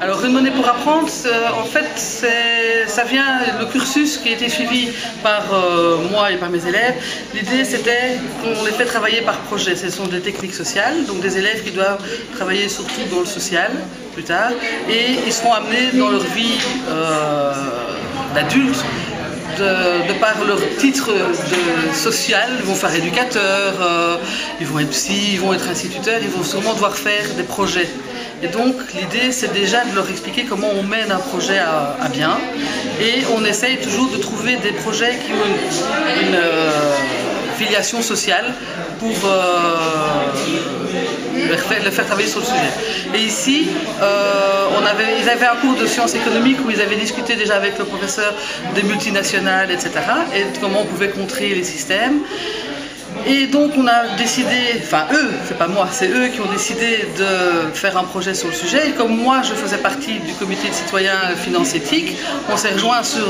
Alors Une monnaie pour apprendre, en fait, ça vient, le cursus qui a été suivi par moi et par mes élèves, l'idée c'était qu'on les fait travailler par projet. Ce sont des techniques sociales, donc des élèves qui doivent travailler surtout dans le social plus tard, et ils seront amenés dans leur vie d'adulte, de par leur titre social, ils vont faire éducateur, ils vont être psy, ils vont être instituteurs, ils vont sûrement devoir faire des projets. Et donc l'idée c'est déjà de leur expliquer comment on mène un projet à bien, et on essaye toujours de trouver des projets qui ont une filiation sociale pour le faire travailler sur le sujet. Et ici, ils avaient un cours de sciences économiques où ils avaient discuté déjà avec le professeur des multinationales, etc. et comment on pouvait contrer les systèmes. Et donc on a décidé, enfin eux, c'est pas moi, c'est eux qui ont décidé de faire un projet sur le sujet. Et comme moi je faisais partie du comité de citoyens finance éthique, on s'est rejoint sur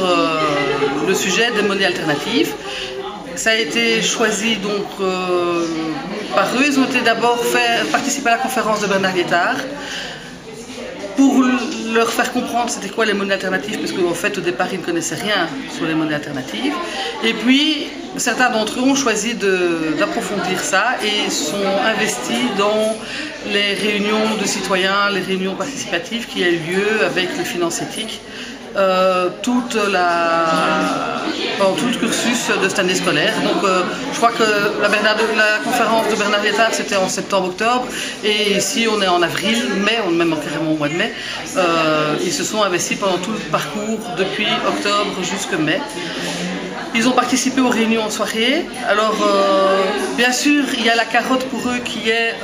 le sujet des monnaies alternatives. Ça a été choisi donc par eux. Ils ont été d'abord participer à la conférence de Bernard Liétard pour leur faire comprendre c'était quoi les monnaies alternatives, parce qu'en fait au départ ils ne connaissaient rien sur les monnaies alternatives. Et puis certains d'entre eux ont choisi d'approfondir ça et sont investis dans les réunions de citoyens, les réunions participatives qui ont eu lieu avec les finances éthiques. Pendant tout le cursus de cette année scolaire. Donc je crois que la conférence de Bernard Liétard c'était en septembre-octobre, et ici on est en avril, mai, on est même carrément au mois de mai. Ils se sont investis pendant tout le parcours depuis octobre jusqu'à mai. Ils ont participé aux réunions en soirée. Alors, bien sûr, il y a la carotte pour eux qui est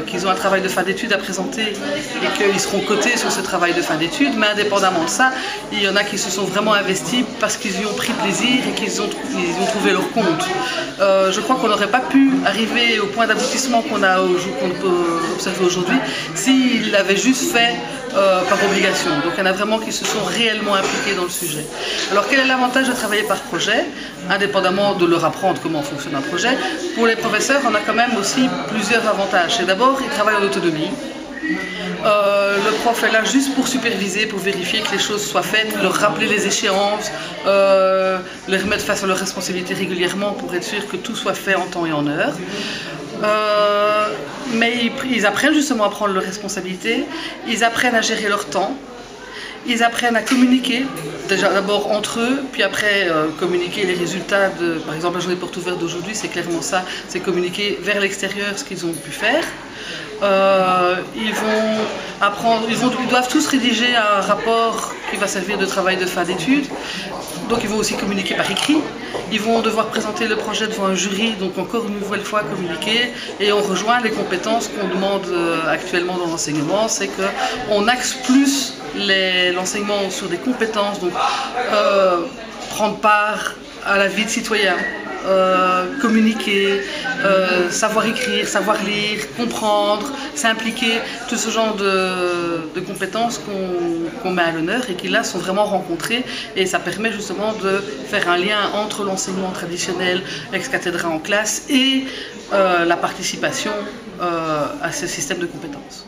qu'ils ont un travail de fin d'études à présenter et qu'ils seront cotés sur ce travail de fin d'études. Mais indépendamment de ça, il y en a qui se sont vraiment investis parce qu'ils y ont pris plaisir et qu'ils ont trouvé leur compte. Je crois qu'on n'aurait pas pu arriver au point d'aboutissement qu'on peut observer aujourd'hui s'ils l'avaient juste fait par obligation. Donc il y en a vraiment qui se sont réellement impliqués dans le sujet. Alors quel est l'avantage de travailler par projet, indépendamment de leur apprendre comment fonctionne un projet? Pour les professeurs, on a quand même aussi plusieurs avantages. Et d'abord, ils travaillent en autonomie. Le prof est là juste pour superviser, pour vérifier que les choses soient faites, leur rappeler les échéances, les remettre face à leurs responsabilités régulièrement pour être sûr que tout soit fait en temps et en heure. Mais ils apprennent justement à prendre leurs responsabilités, ils apprennent à gérer leur temps, ils apprennent à communiquer, déjà d'abord entre eux, puis après communiquer les résultats de, par exemple la journée porte ouverte d'aujourd'hui, c'est clairement ça, c'est communiquer vers l'extérieur ce qu'ils ont pu faire. Ils doivent tous rédiger un rapport qui va servir de travail de fin d'études, donc ils vont aussi communiquer par écrit. Ils vont devoir présenter le projet devant un jury, donc encore une nouvelle fois communiquer, et on rejoint les compétences qu'on demande actuellement dans l'enseignement, c'est qu'on axe plus l'enseignement sur des compétences, donc prendre part à la vie de citoyen, communiquer, savoir écrire, savoir lire, comprendre, s'impliquer, tout ce genre de compétences qu'on met à l'honneur et qui là sont vraiment rencontrées, et ça permet justement de faire un lien entre l'enseignement traditionnel ex cathedra en classe et la participation à ce système de compétences.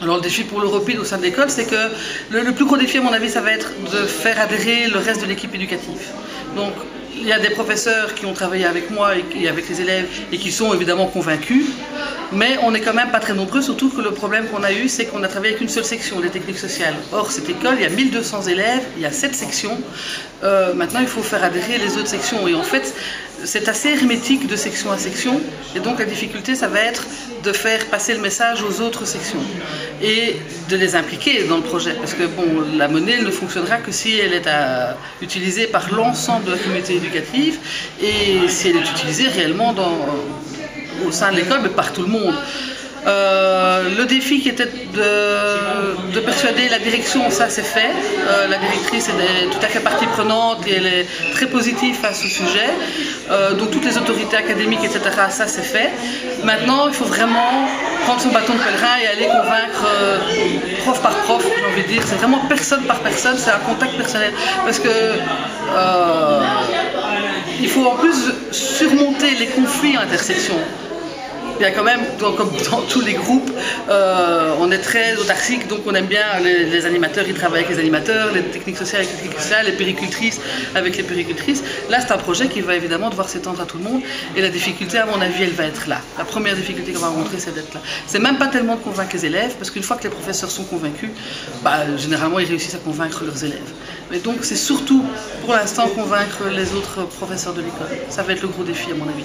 Alors le défi pour l'Europide au sein de l'école, c'est que le plus gros défi à mon avis, ça va être de faire adhérer le reste de l'équipe éducative. Donc il y a des professeurs qui ont travaillé avec moi et avec les élèves et qui sont évidemment convaincus, mais on n'est quand même pas très nombreux, surtout que le problème qu'on a eu, c'est qu'on a travaillé avec une seule section, les techniques sociales. Or cette école, il y a 1200 élèves, il y a 7 sections, maintenant il faut faire adhérer les autres sections, et en fait c'est assez hermétique de section à section, et donc la difficulté ça va être de faire passer le message aux autres sections et de les impliquer dans le projet, parce que bon, la monnaie ne fonctionnera que si elle est utilisée par l'ensemble de la communauté éducative, et si elle est utilisée réellement au sein de l'école, mais par tout le monde. Le défi qui était de persuader la direction, ça c'est fait. La directrice est tout à fait partie prenante et elle est très positive face au sujet. Donc toutes les autorités académiques, etc., ça c'est fait. Maintenant, il faut vraiment prendre son bâton de pèlerin et aller convaincre prof par prof, j'ai envie de dire. C'est vraiment personne par personne, c'est un contact personnel. Parce que il faut en plus surmonter les conflits intersections. il y a quand même, comme dans tous les groupes, on est très autarcique, donc on aime bien les animateurs, ils travaillent avec les animateurs, les techniques sociales avec les techniques sociales, les péricultrices avec les péricultrices. Là, c'est un projet qui va évidemment devoir s'étendre à tout le monde, et la difficulté, à mon avis, elle va être là. La première difficulté qu'on va rencontrer, c'est d'être là. C'est même pas tellement de convaincre les élèves, parce qu'une fois que les professeurs sont convaincus, généralement, ils réussissent à convaincre leurs élèves. Mais donc, c'est surtout, pour l'instant, convaincre les autres professeurs de l'école. Ça va être le gros défi, à mon avis.